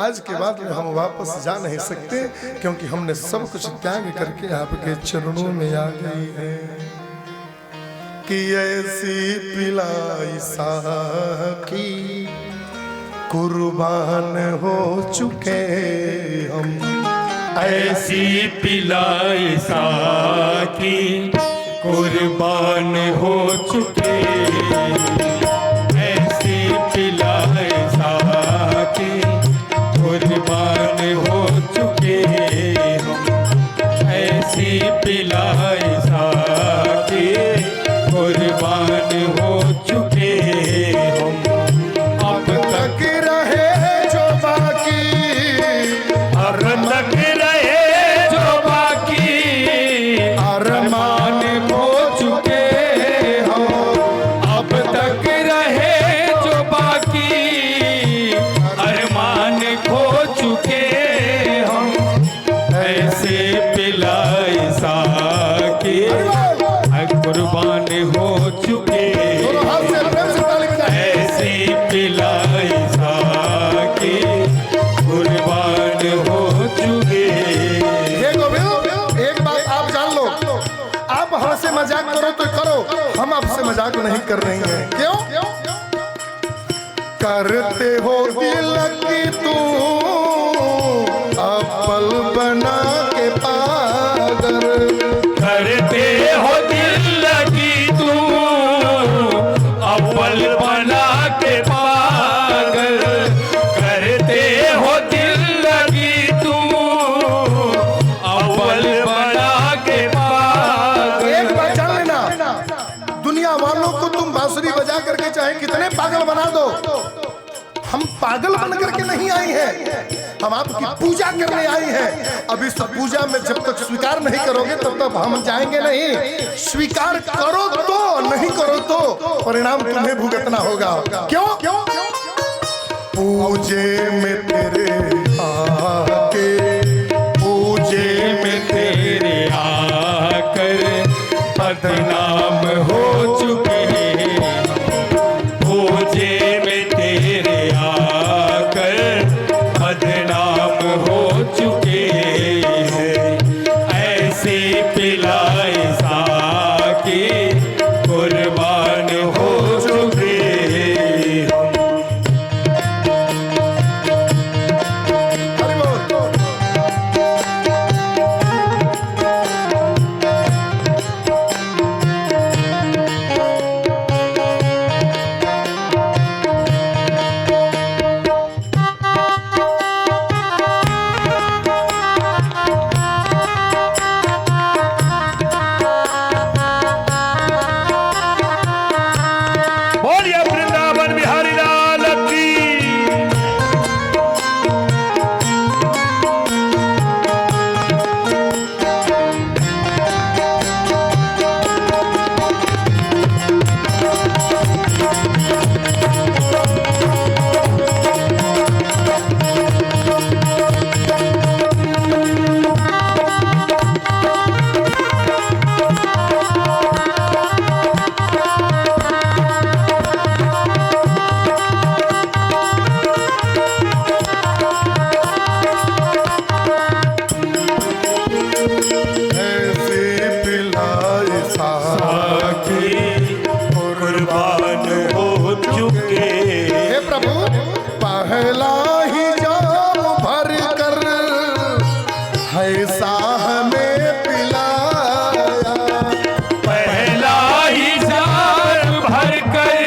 आज के बाद में हम वापस जा नहीं सकते, क्योंकि हमने सब कुछ त्याग करके आपके चरणों में आ गई है। कि ऐसी पिलाई साकी कुर्बान हो चुके हम, ऐसी पिलाई साकी कुर्बान हो चुके, ऐसी पिलाई साकी कुर्बान हो चुके हम, ऐसी पिलाई साकी कुर्बान हो चुके हम। अब तक रहे जो बाकी, अब तक रहे जो बाकी अरमान हो चुके हम, अब तक रहे जो बाकी अरमान खो चुके हम, ऐसे पिलाई साकी कुर्बान हो चुके, ऐसे पिलाई साकी कुर्बान हो चुके। एक बात आप जान लो, आप हमसे मजाक करो तो करो, हम आपसे मजाक नहीं कर रहे हैं। क्यों करते हो दिल की तू अपल बना के पागल, करते हो दिल की तू अव्वल बना के पागल, करते हो दिल की तू अव्वल बना के पागल। एक बात जान लेना, दुनिया वालों को तुम बांसुरी बजा करके चाहे कितने पागल बना दो, हम पागल बन करके नहीं आई हैं, हम आपकी पूजा करने आई हैं। अब इस पूजा में जब तक स्वीकार नहीं करोगे तब तक हम जाएंगे नहीं। स्वीकार करो तो, नहीं करो तो परिणाम तुम्हें भुगतना होगा। क्यों पूजे में तेरे आके, पूजे में तेरे आकर बदनाम हो चुके, पूजे में तेरे आकर बदनाम हो चुके हैं, ऐसे पिलाई साकी कुर्बान हो चुके हम। हरि बोल। बोलिए वृंदावन बिहारी लाल की। ऐसे पिलाई साकी कुर्बान हो चुके, हे प्रभु, पहला ही जाम भर कर है साह में पिलाया, पहला ही जाम भर कर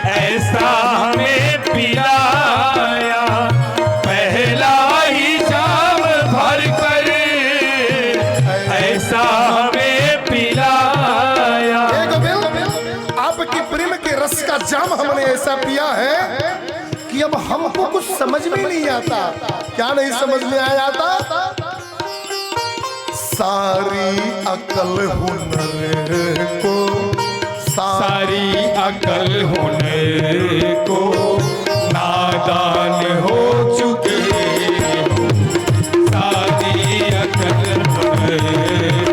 ऐसा हमें पिलाया, पहला ही जाम भर कर ऐसा हमें पिलाया। आपकी प्रेम के रस का जाम हमने ऐसा पिया है कि अब हमको कुछ समझ में नहीं आता। क्या नहीं समझ में आया था? सारी अकल हुनर को, सारी अकल हुनर को नादान हो चुके, सारी अकल हुनर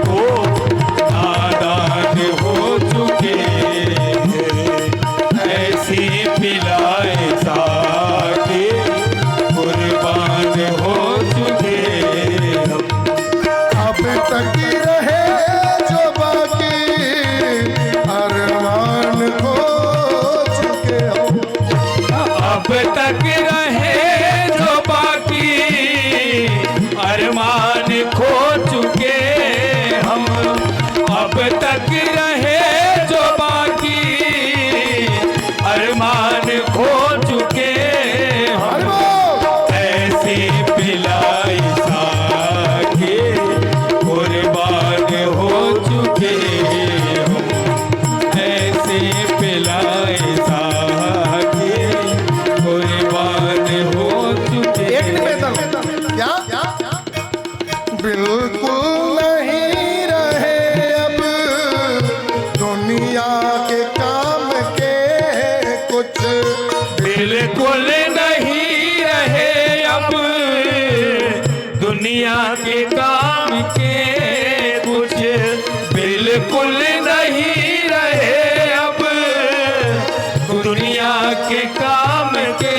को नादान हो चुके, ऐसी पिलाए साके दुनिया के काम के कुछ बिल्कुल नहीं रहे अब, दुनिया के काम के।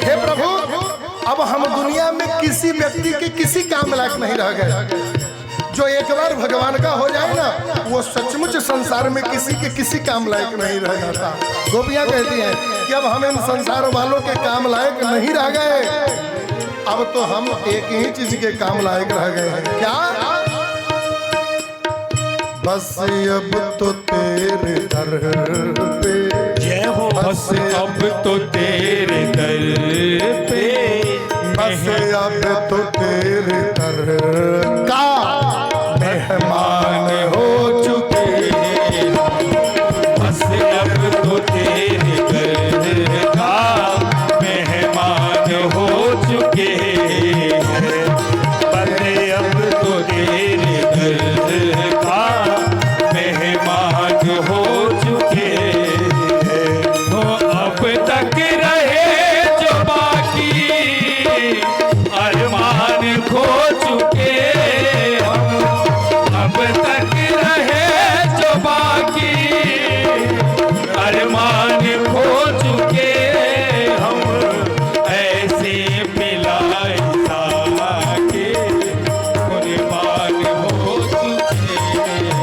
हे प्रभु, अब हम दुनिया में किसी व्यक्ति के किसी काम लायक नहीं रह गए। जो एक बार भगवान का हो जाए ना, वो सचमुच संसार में किसी के किसी काम लायक नहीं रह जाता। गोपियां कहती हैं कि अब हम इन संसार वालों के काम लायक नहीं रह गए, अब तो हम एक ही चीज के काम लायक रह गए हैं। क्या? बस अब तो तेरे दर पे, जय हो। बस अब तो तेरे दर पे, बस अब तो तेरे दर का मेहमान हो चुके। बस अब तो तेरे दर का मेहमान हो चुके हैं। बस अब तो तेरे दर का मेहमान हो चुके हैं। तो अब तक रहे जो बाकी अरमान खो चुके हम, अब तक रहे जो बाकी अरमान खो चुके हम। ऐसे मिलाए साके कुर्बान हो चुके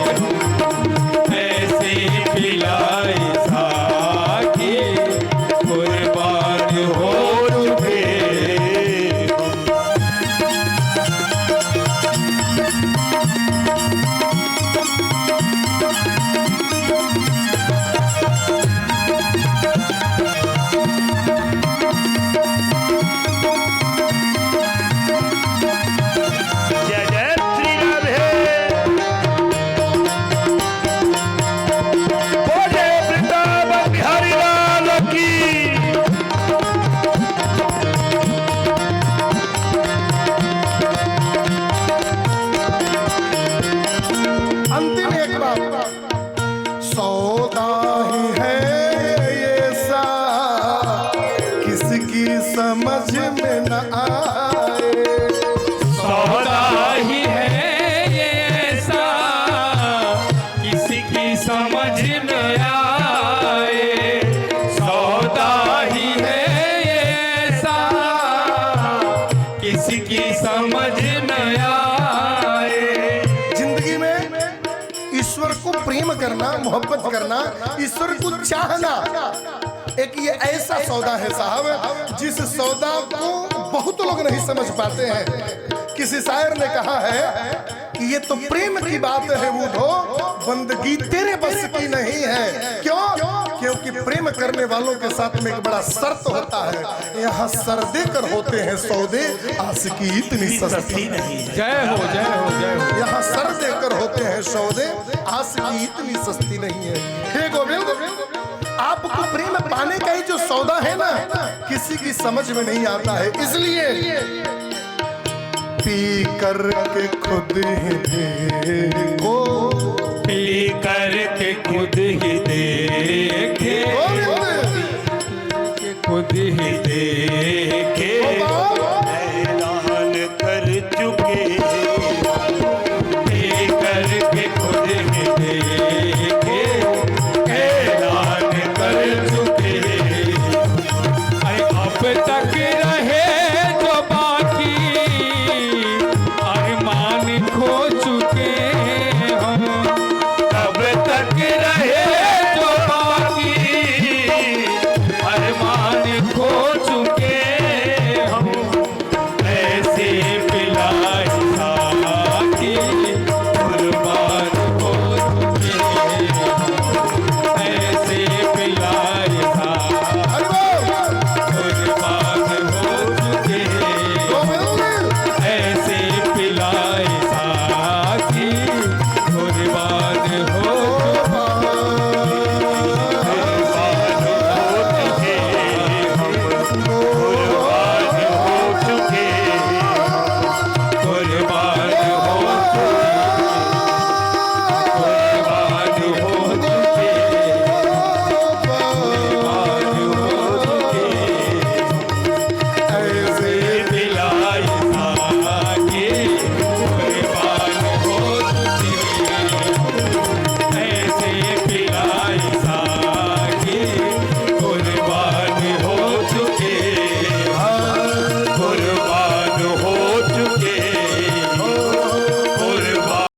हम, ऐसे मिलाए साके कुर्बान हो चुके। जय जय श्री राधे, बोले वृंदावन बिहारी लाल की। अंतिम एक बात, सौदा ही है ये सा किसकी समझ में न आए। सौदा ही है ये ऐसा किसी की समझ न आए। सौदा ही है ये ऐसा किसी की समझ न आए। जिंदगी में ईश्वर को प्रेम करना, मोहब्बत करना, ईश्वर को चाहना, एक ये ऐसा सौदा है साहब, जिस सौदा को बहुत लोग नहीं समझ पाते हैं। किसी शायर ने कहा है कि ये तो प्रेम की बात है बूढ़ो, बंदगी तेरे बस की नहीं है। क्यों? क्योंकि प्रेम करने वालों के साथ में एक बड़ा शर्त होता है, यहाँ सर देकर होते हैं सौदे, आशिकी इतनी सस्ती नहीं है। जय हो जय हो जय हो। यहाँ सर देकर होते हैं सौदे, आशिकी इतनी सस्ती नहीं है। हे गोविंद, आपको प्रेम पाने का ही जो सौदा है ना, किसी की समझ में नहीं आता है। इसलिए पी करके खुद ही देखो, पी करके खुद ही देखो,